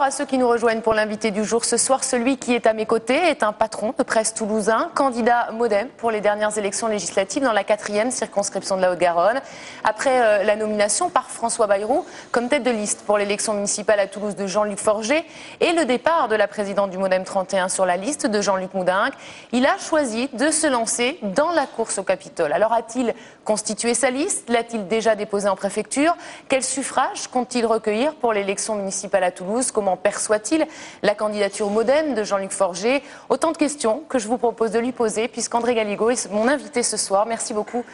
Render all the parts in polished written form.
à ceux qui nous rejoignent pour l'invité du jour. Ce soir, celui qui est à mes côtés est un patron de presse toulousain, candidat MoDem pour les dernières élections législatives dans la 4e circonscription de la Haute-Garonne. Après la nomination par François Bayrou comme tête de liste pour l'élection municipale à Toulouse de Jean-Luc Forget et le départ de la présidente du MoDem 31 sur la liste de Jean-Luc Moudingue, il a choisi de se lancer dans la course au Capitole. Alors a-t-il constitué sa liste? L'a-t-il déjà déposé en préfecture? Quel suffrage compte-t-il recueillir pour l'élection municipale à Toulouse? Comment perçoit-il la candidature MoDem de Jean-Luc Forget? Autant de questions que je vous propose de lui poser, puisqu'André Galigo est mon invité ce soir. Merci beaucoup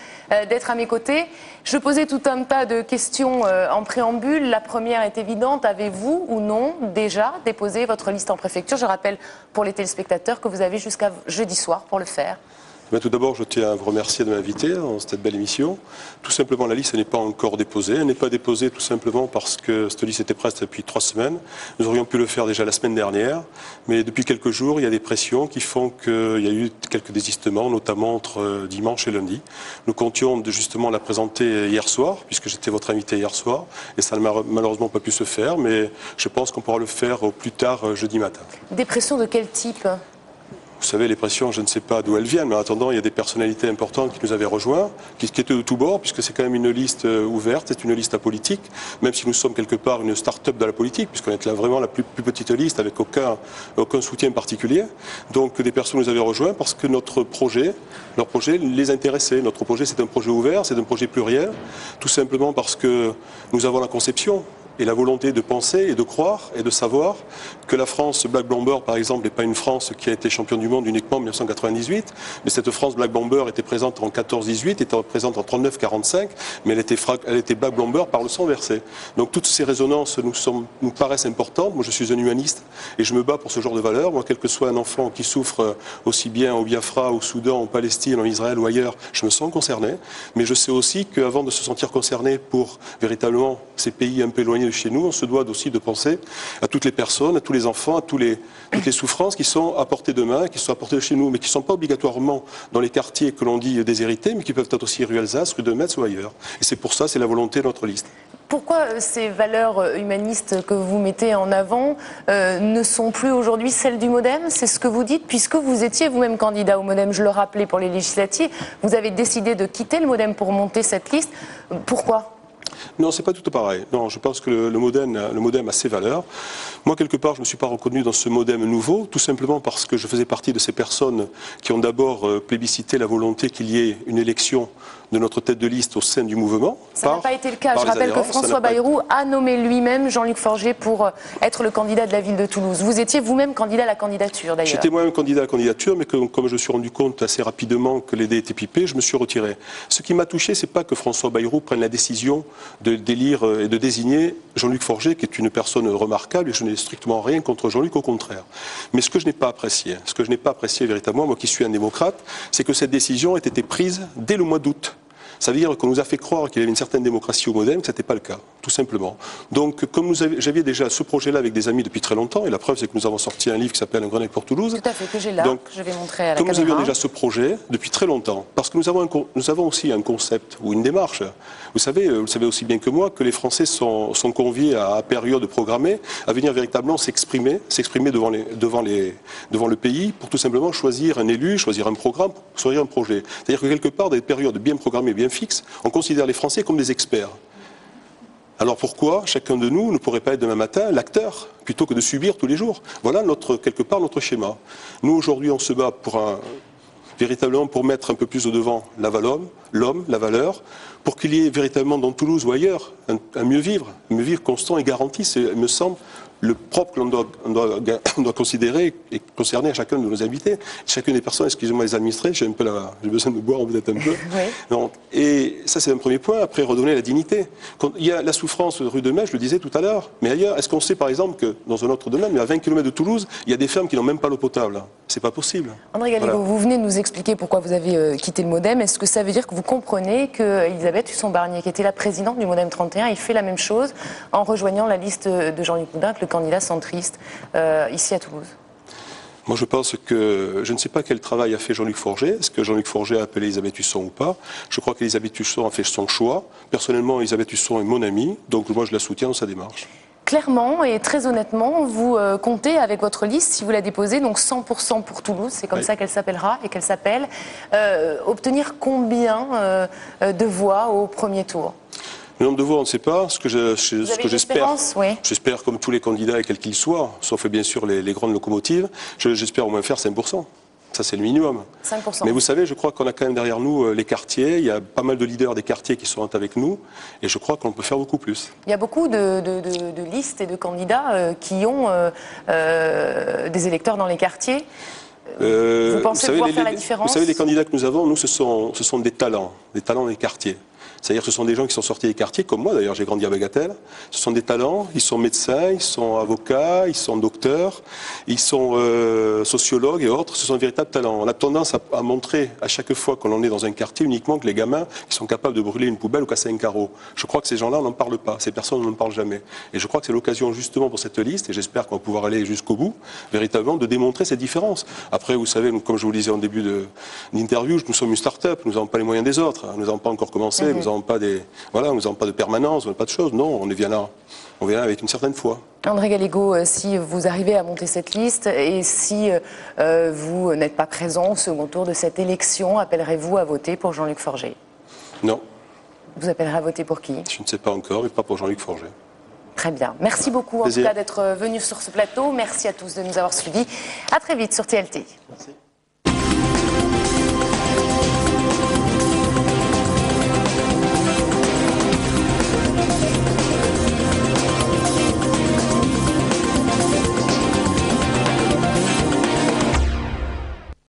d'être à mes côtés. Je posais tout un tas de questions en préambule. La première est évidente. Avez-vous ou non déjà déposé votre liste en préfecture? Je rappelle pour les téléspectateurs que vous avez jusqu'à jeudi soir pour le faire. Tout d'abord, je tiens à vous remercier de m'inviter dans cette belle émission. Tout simplement, la liste n'est pas encore déposée. Elle n'est pas déposée tout simplement parce que cette liste était prête depuis 3 semaines. Nous aurions pu le faire déjà la semaine dernière. Mais depuis quelques jours, il y a des pressions qui font qu'il y a eu quelques désistements, notamment entre dimanche et lundi. Nous comptions justement la présenter hier soir, puisque j'étais votre invité hier soir. Et ça n'a malheureusement pas pu se faire. Mais je pense qu'on pourra le faire au plus tard jeudi matin. Des pressions de quel type ? Vous savez, les pressions, je ne sais pas d'où elles viennent, mais en attendant, il y a des personnalités importantes qui nous avaient rejoints, qui étaient de tous bords, puisque c'est quand même une liste ouverte, c'est une liste apolitique, même si nous sommes quelque part une start-up de la politique, puisqu'on est là vraiment la plus petite liste avec aucun soutien particulier. Donc des personnes nous avaient rejoints parce que leur projet les intéressait. Notre projet, c'est un projet ouvert, c'est un projet pluriel, tout simplement parce que nous avons la conception et la volonté de penser et de croire et de savoir que la France Black Bomber, par exemple, n'est pas une France qui a été championne du monde uniquement en 1998, mais cette France Black Bomber était présente en 14-18, était présente en 39-45, mais elle était Black Bomber par le sang versé. Donc toutes ces résonances nous paraissent importantes. Moi, je suis un humaniste et je me bats pour ce genre de valeurs. Moi, quel que soit un enfant qui souffre aussi bien au Biafra, au Soudan, en Palestine, en Israël ou ailleurs, je me sens concerné. Mais je sais aussi qu'avant de se sentir concerné pour véritablement ces pays un peu éloignés de chez nous, on se doit aussi de penser à toutes les personnes, à tous les enfants, à toutes les souffrances qui sont à portée de main, qui sont à portée de chez nous, mais qui ne sont pas obligatoirement dans les quartiers que l'on dit déshérités, mais qui peuvent être aussi rue Alsace, rue de Metz ou ailleurs. Et c'est pour ça, c'est la volonté de notre liste. Pourquoi ces valeurs humanistes que vous mettez en avant ne sont plus aujourd'hui celles du MoDem? C'est ce que vous dites, puisque vous étiez vous-même candidat au MoDem, je le rappelais, pour les législatives. Vous avez décidé de quitter le MoDem pour monter cette liste. Pourquoi ? Non, c'est pas tout pareil. Non, je pense que le MoDem a ses valeurs. Moi, quelque part, je ne me suis pas reconnu dans ce MoDem nouveau, tout simplement parce que je faisais partie de ces personnes qui ont d'abord plébiscité la volonté qu'il y ait une élection de notre tête de liste au sein du mouvement. Ça n'a pas été le cas. Je rappelle que François Bayrou a nommé lui-même Jean-Luc Forget pour être le candidat de la ville de Toulouse. Vous étiez vous-même candidat à la candidature, d'ailleurs. J'étais moi-même candidat à la candidature, mais comme je me suis rendu compte assez rapidement que les dés étaient pipés, je me suis retiré. Ce qui m'a touché, c'est pas que François Bayrou prenne la décision d'élire et de désigner Jean-Luc Forget, qui est une personne remarquable, et je n'ai strictement rien contre Jean-Luc, au contraire. Mais ce que je n'ai pas apprécié, véritablement, moi qui suis un démocrate, c'est que cette décision ait été prise dès le mois d'août. Ça veut dire qu'on nous a fait croire qu'il y avait une certaine démocratie au MoDem, que ce n'était pas le cas, tout simplement. Donc, comme j'aviez déjà ce projet-là avec des amis depuis très longtemps, et la preuve, c'est que nous avons sorti un livre qui s'appelle Un Grenelle pour Toulouse. Tout à fait, que j'ai là, que je vais montrer à la caméra. Comme nous avions déjà ce projet depuis très longtemps, parce que nous avons aussi un concept ou une démarche. Vous savez aussi bien que moi que les Français sont conviés à période programmée à venir véritablement s'exprimer devant le pays pour tout simplement choisir un élu, choisir un programme, choisir un projet. C'est-à-dire que quelque part, dans des périodes bien programmées, bien fixes, on considère les Français comme des experts. Alors pourquoi chacun de nous ne pourrait pas être demain matin l'acteur plutôt que de subir tous les jours? Voilà quelque part notre schéma. Nous aujourd'hui on se bat véritablement pour mettre un peu plus au devant l'homme, la valeur, pour qu'il y ait véritablement dans Toulouse ou ailleurs un mieux vivre constant et garanti, c'est, me semble, le propre que l'on doit considérer et concerner à chacun de nos invités. Chacune des personnes, excusez-moi les administrés, j'ai besoin de boire peut-être un peu. Oui. Donc, et ça c'est un premier point, après redonner la dignité. Quand il y a la souffrance rue de Metz, je le disais tout à l'heure, mais ailleurs, est-ce qu'on sait par exemple que dans un autre domaine, mais à 20 km de Toulouse, il y a des fermes qui n'ont même pas l'eau potable? C'est pas possible. André Galigo, Voilà. vous venez de nous expliquer pourquoi vous avez quitté le MoDem. Est-ce que ça veut dire que vous comprenez qu'Elisabeth Husson-Barnier, qui était la présidente du MoDem 31, il fait la même chose en rejoignant la liste de Jean-Luc Moudingue, le candidat centriste, ici à Toulouse? Moi, je pense que je ne sais pas quel travail a fait Jean-Luc Forget. Est-ce que Jean-Luc Forget a appelé Elisabeth Husson ou pas? Je crois qu'Elisabeth Husson a fait son choix. Personnellement, Elisabeth Husson est mon amie, donc moi, je la soutiens dans sa démarche. clairement et très honnêtement, vous comptez avec votre liste, si vous la déposez, donc 100% pour Toulouse, c'est comme ça qu'elle s'appellera et qu'elle s'appelle, obtenir combien de voix au premier tour? Le nombre de voix, on ne sait pas. Ce que j'espère, oui. J'espère comme tous les candidats, quels qu'ils soient, sauf bien sûr les grandes locomotives, j'espère au moins faire 5%. Ça, c'est le minimum. 5%. Mais vous savez, je crois qu'on a quand même derrière nous les quartiers. Il y a pas mal de leaders des quartiers qui sont avec nous. Et je crois qu'on peut faire beaucoup plus. Il y a beaucoup de listes et de candidats qui ont des électeurs dans les quartiers. Vous pensez pouvoir faire la différence? Vous savez, les candidats que nous avons, nous, ce sont des talents des quartiers. C'est-à-dire que ce sont des gens qui sont sortis des quartiers, comme moi d'ailleurs, j'ai grandi à Bagatelle. Ce sont des talents, ils sont médecins, ils sont avocats, ils sont docteurs, ils sont sociologues et autres. Ce sont de véritables talents. On a tendance à montrer à chaque fois qu'on en est dans un quartier uniquement que les gamins qui sont capables de brûler une poubelle ou casser un carreau. Je crois que ces gens-là, on n'en parle pas. Ces personnes, on n'en parle jamais. Et je crois que c'est l'occasion justement pour cette liste, et j'espère qu'on va pouvoir aller jusqu'au bout, véritablement, de démontrer cette différence. Après, vous savez, nous, comme je vous le disais en début d'interview, nous sommes une start-up, nous n'avons pas les moyens des autres. Nous n'avons pas encore commencé, nous n'avons pas de permanence, pas de choses. Non, on vient là avec une certaine foi. André Gallego, si vous arrivez à monter cette liste et si vous n'êtes pas présent au second tour de cette élection, appellerez-vous à voter pour Jean-Luc Forget? Non. Vous appellerez à voter pour qui? Je ne sais pas encore, mais pas pour Jean-Luc Forget. Très bien. Merci beaucoup en tout cas d'être venu sur ce plateau. Merci à tous de nous avoir suivis. À très vite sur TLT. Merci.